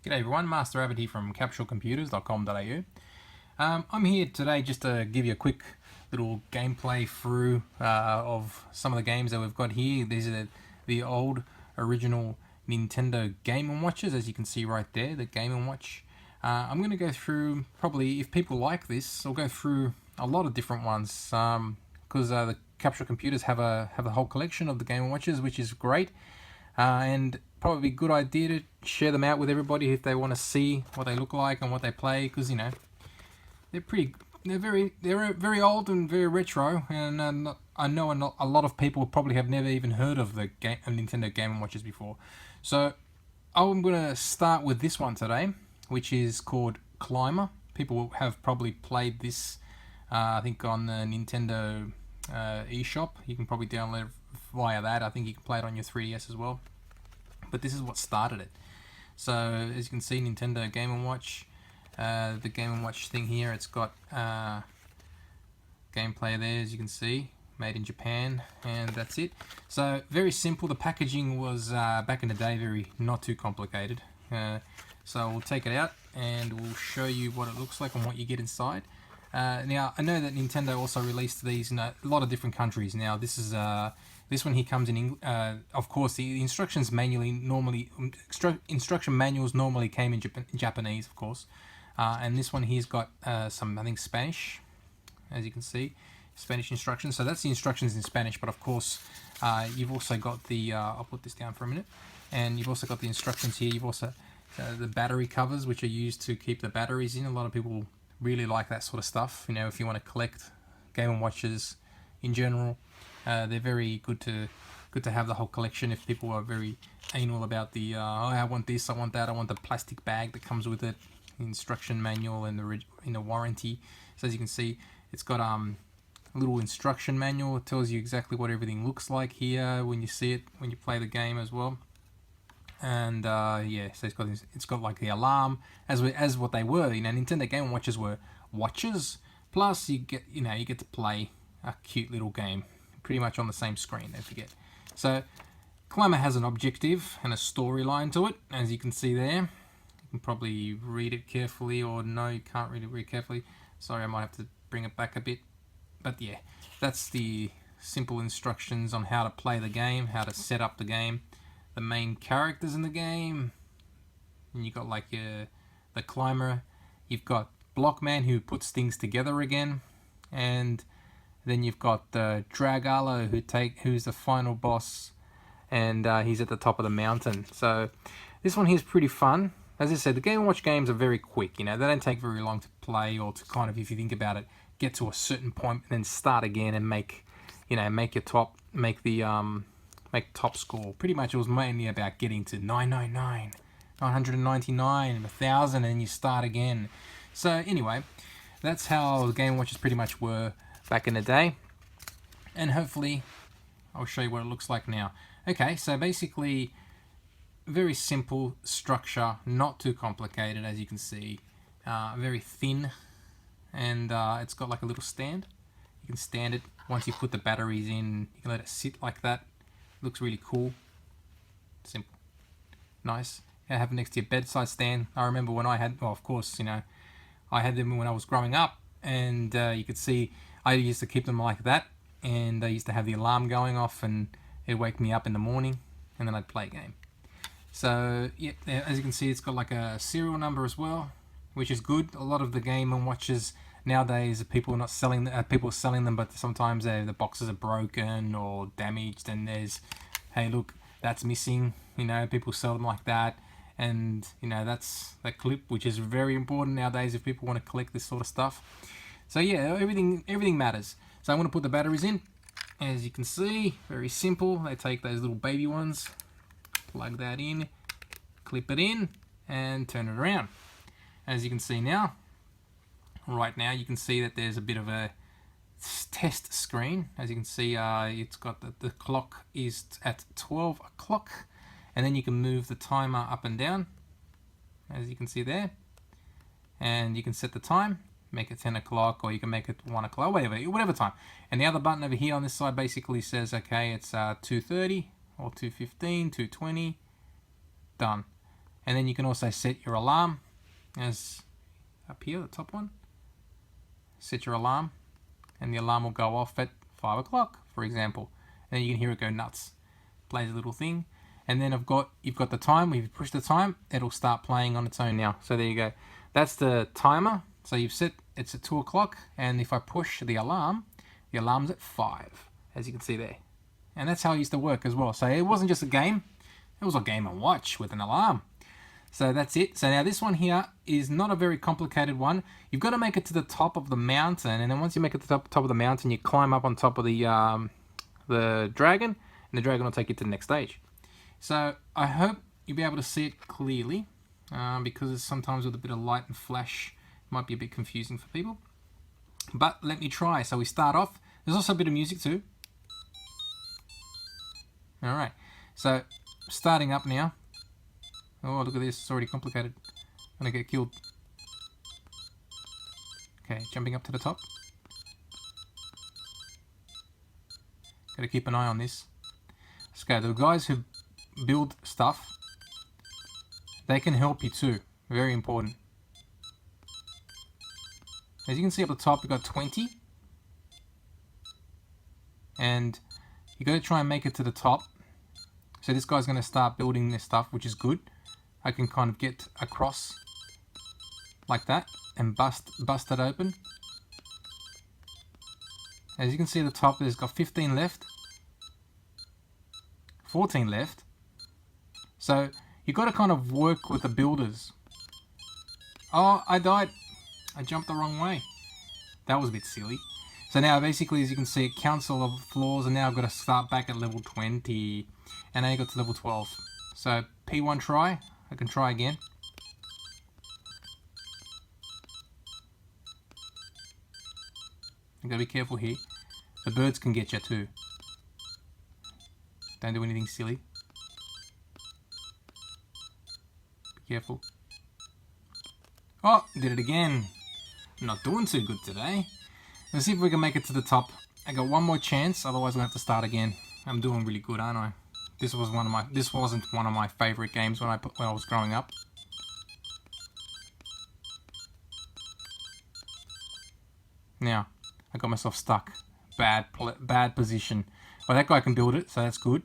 G'day everyone, Master Abbott here from capsulecomputers.com.au. I'm here today just to give you a quick little gameplay through of some of the games that we've got here. These are the old original Nintendo Game & Watches, as you can see right there, the Game & Watch. I'm going to go through, probably, if people like this, I'll go through a lot of different ones, because the Capsule Computers have a whole collection of the Game & Watches, which is great. And probably a good idea to share them out with everybody if they want to see what they look like and what they play, because you know they're very old and very retro, and I know a lot of people probably have never even heard of the Nintendo Game & Watches before. So I'm going to start with this one today, which is called Climber. People have probably played this, I think, on the Nintendo eShop. You can probably download it via that. I think you can play it on your 3DS as well. But this is what started it. So as you can see, Nintendo Game & Watch, the Game & Watch thing here, it's got gameplay there, as you can see, made in Japan, and that's it. So very simple. The packaging was back in the day very not too complicated. So we'll take it out and we'll show you what it looks like and what you get inside. Now I know that Nintendo also released these in a lot of different countries. Now this one here comes in, of course, the instruction manuals normally came in Japanese, of course. And this one here's got some, I think, Spanish, as you can see, Spanish instructions. So that's the instructions in Spanish, but of course, you've also got the, I'll put this down for a minute, and you've also got the instructions here. You've also the battery covers, which are used to keep the batteries in. A lot of people really like that sort of stuff. You know, if you want to collect Game & Watches in general, they're very good to have the whole collection. If people are very anal about the, oh, I want this, I want that, I want the plastic bag that comes with it, the instruction manual and the warranty. So as you can see, it's got a little instruction manual. It tells you exactly what everything looks like here when you see it, when you play the game as well. And yeah, so it's got like the alarm, as what they were. You know, Nintendo Game & Watches were watches, plus you get to play a cute little game, pretty much on the same screen, don't forget. So Climber has an objective and a storyline to it, as you can see there. You can probably read it carefully, or no, you can't read it very carefully. Sorry, I might have to bring it back a bit. But yeah, that's the simple instructions on how to play the game, how to set up the game, the main characters in the game. And you've got like the Climber, you've got Blockman, who puts things together again, and then you've got Dragalo, who's the final boss, and he's at the top of the mountain. So this one here is pretty fun. As I said, the Game & Watch games are very quick. You know, they don't take very long to play, or to kind of, if you think about it, get to a certain point and then start again and make your top, make top score. Pretty much it was mainly about getting to 999, 999, 1000, and you start again. So anyway, that's how the Game & Watches pretty much were back in the day, and hopefully I'll show you what it looks like now. Okay, so basically very simple structure, not too complicated, as you can see, very thin, and it's got like a little stand. You can stand it. Once you put the batteries in, you can let it sit like that. It looks really cool, simple, nice. You have it next to your bedside stand. I remember when I had, well, of course, you know, I had them when I was growing up, and you could see I used to keep them like that, and I used to have the alarm going off, and it'd wake me up in the morning, and then I'd play a game. So yeah, as you can see, it's got like a serial number as well, which is good. A lot of the Game & Watches nowadays, people are not selling, people are selling them, but sometimes the boxes are broken or damaged, and there's, hey, look, that's missing. You know, people sell them like that, and you know, that's the clip, which is very important nowadays if people want to collect this sort of stuff. So yeah, everything matters. So I'm going to put the batteries in. As you can see, very simple. They take those little baby ones, plug that in, clip it in, and turn it around. As you can see now, right now, you can see that there's a bit of a test screen. As you can see, it's got the clock is at 12 o'clock, and then you can move the timer up and down, as you can see there, and you can set the time. Make it 10 o'clock, or you can make it 1 o'clock, whatever time. And the other button over here on this side basically says, okay, it's 2:30 or 2:15, 2:20, done. And then you can also set your alarm, as up here, the top one. Set your alarm, and the alarm will go off at 5 o'clock, for example. And then you can hear it go nuts. Plays a little thing. And then you've got the time. When you push the time, it'll start playing on its own now. So there you go. That's the timer. So you've set it's at 2 o'clock, and if I push the alarm's at 5, as you can see there. And that's how it used to work as well. So it wasn't just a game, it was a Game & Watch with an alarm. So that's it. So now this one here is not a very complicated one. You've got to make it to the top of the mountain, and then once you make it to the top of the mountain, you climb up on top of the dragon, and the dragon will take you to the next stage. So I hope you'll be able to see it clearly, because sometimes with a bit of light and flash, it might be a bit confusing for people. But let me try. So we start off. There's also a bit of music too. Alright, so starting up now. Oh, look at this, it's already complicated. I'm gonna get killed. Okay, jumping up to the top. Gotta keep an eye on this. Let's go. The guys who build stuff, they can help you too. Very important. As you can see up the top, we've got 20. And you gotta try and make it to the top. So this guy's gonna start building this stuff, which is good. I can kind of get across like that and bust it open. As you can see at the top, there's got 15 left, 14 left. So you've got to kind of work with the builders. Oh, I died. I jumped the wrong way. That was a bit silly. So now basically, as you can see, it counts all of the floors, and now I've got to start back at level 20. And now you got to level 12. So P1 try. I can try again. You gotta be careful here. The birds can get you too. Don't do anything silly. Be careful. Oh, did it again. I'm not doing too good today. Let's see if we can make it to the top. I got one more chance, otherwise we'll have to start again. I'm doing really good, aren't I? This wasn't one of my favorite games when I was growing up. Now, I got myself stuck. Bad position. Well, that guy can build it, so that's good.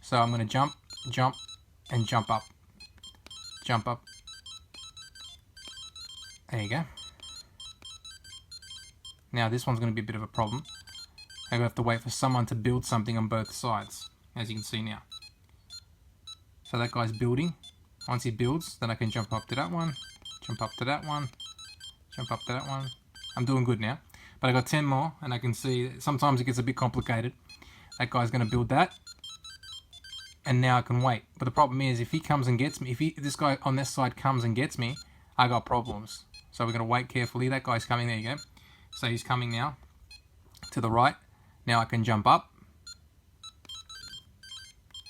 So I'm going to jump, and jump up. Jump up. There you go. Now this one's going to be a bit of a problem. I'm going to have to wait for someone to build something on both sides, as you can see now. So that guy's building. Once he builds, then I can jump up to that one, jump up to that one, jump up to that one. I'm doing good now. But I got 10 more, and I can see sometimes it gets a bit complicated. That guy's going to build that. And now I can wait. But the problem is, if he comes and gets me, if this guy on this side comes and gets me, I got problems. So we're going to wait carefully. That guy's coming. There you go. So he's coming now to the right. Now I can jump up.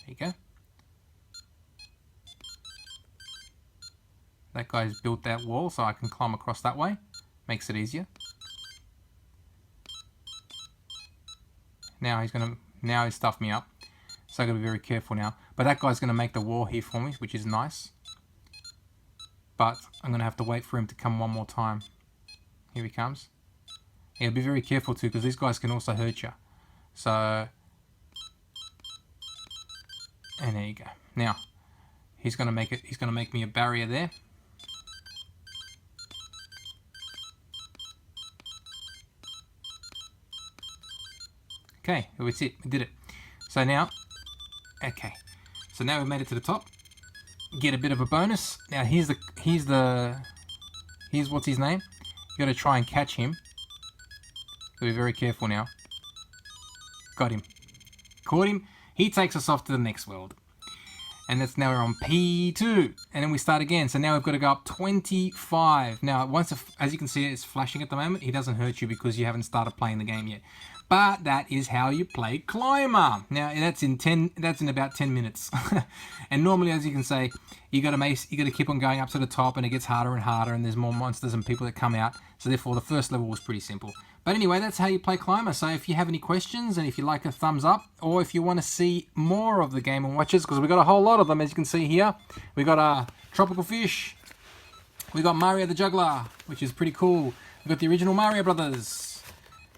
There you go. That guy's built that wall, so I can climb across that way. Makes it easier. Now he's stuffed me up. So I've got to be very careful now. But that guy's going to make the wall here for me, which is nice. But I'm going to have to wait for him to come one more time. Here he comes. Yeah, be very careful too, because these guys can also hurt you. So, and there you go. Now, he's going to make it. He's going to make me a barrier there. Okay, that's it. We did it. So now, okay. So now we've made it to the top. Get a bit of a bonus. Now here's what's his name. You got to try and catch him. So be very careful now. Got him. Caught him. He takes us off to the next world. And that's now we're on P2. And then we start again. So now we've got to go up 25. Now, as you can see, it's flashing at the moment. He doesn't hurt you because you haven't started playing the game yet. But that is how you play Climber. Now that's in about 10 minutes. And normally, as you can say, you got to keep on going up to the top, and it gets harder and harder, and there's more monsters and people that come out. So therefore, the first level was pretty simple. But anyway, that's how you play Climber. So if you have any questions, and if you like a thumbs up, or if you want to see more of the Game & Watches, because we got a whole lot of them, as you can see here. We got Tropical Fish. We got Mario the Juggler, which is pretty cool. We've got the original Mario Brothers.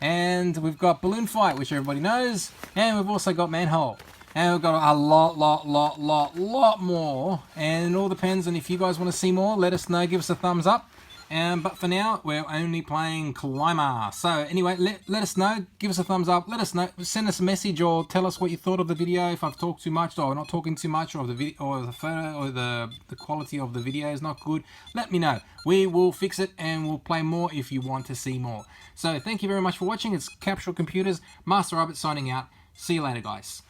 And we've got Balloon Fight, which everybody knows. And we've also got Manhole. And we've got a lot more. And it all depends on if you guys want to see more. Let us know. Give us a thumbs up. But for now, we're only playing Climber. So anyway, let us know. Give us a thumbs up. Let us know. Send us a message or tell us what you thought of the video. If I've talked too much or not talking too much, or the video or the photo or the quality of the video is not good, let me know. We will fix it and we'll play more if you want to see more. So thank you very much for watching. It's Capsule Computers, Master Robert signing out. See you later, guys.